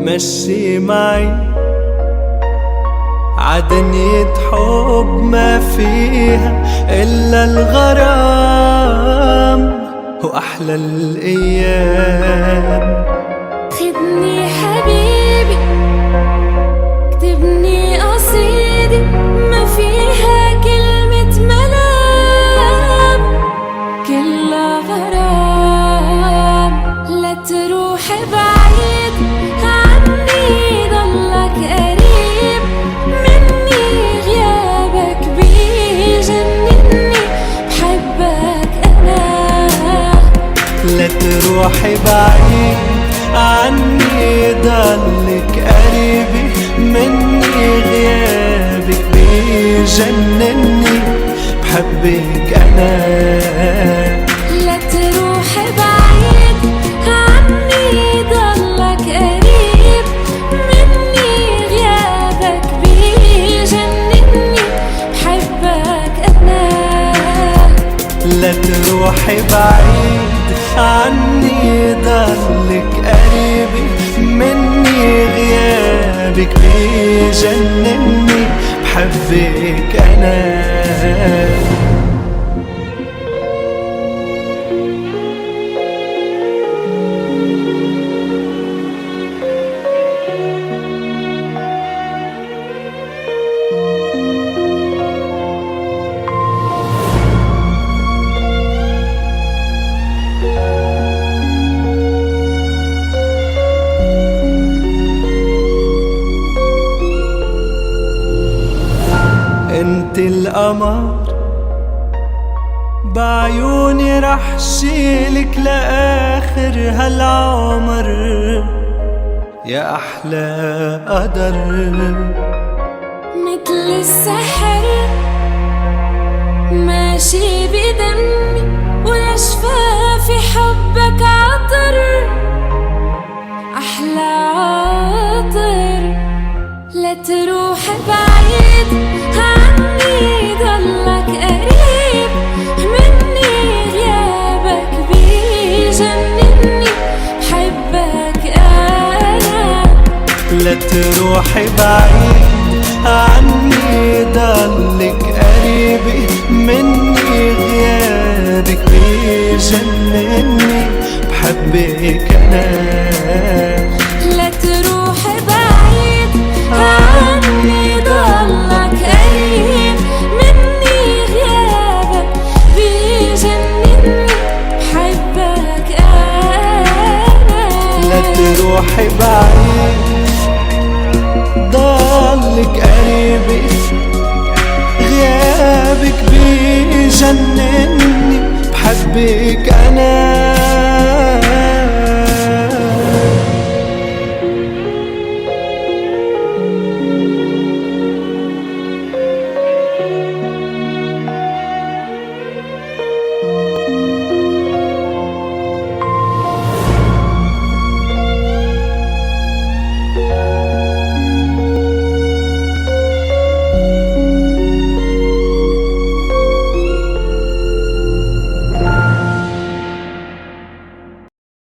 مشي معي عدنية حب ما فيها إلا الغرام وأحلى الأيام. خدني حبيبي اكتبني قصيدة ما فيها كلمة ملام، كلها غرام. لا تروح بعيد عني، ضلك قريب مني، غيابك بيجنني، بحبك أنا. لا تروحي بعيد عني، ضلك قريبي مني، غيابك بيجنني، بحبك أنا. لا تروح بعيد عني، ضلك قريب مني، غيابك بيجنني، بحبك أنا. لا تروحي بعيد عني، ضلك قريبي مني، غيابك بيجنني، بحبك أنا. انت القمر بعيوني، رح شيلك لآخر هالعمر، يا أحلى قدر. مثل السحر ماشي بدمي، ولشفافي حبك عطر، أحلى عطر. لا تروح بعيد عني، ضلك قريب مني، غيابك بيجنني، بحبك أنا. لا تروحي بعيد عني، ضلك قريبي مني، غيابك بيجنني، بحبك أنا. لا تروح بعيد عني، ضلك قريب مني، غيابك بيجنني، بحبك أنا. لا تروحي بعيد ضلك قريبي، غيابك بيجنني، بحبك أنا.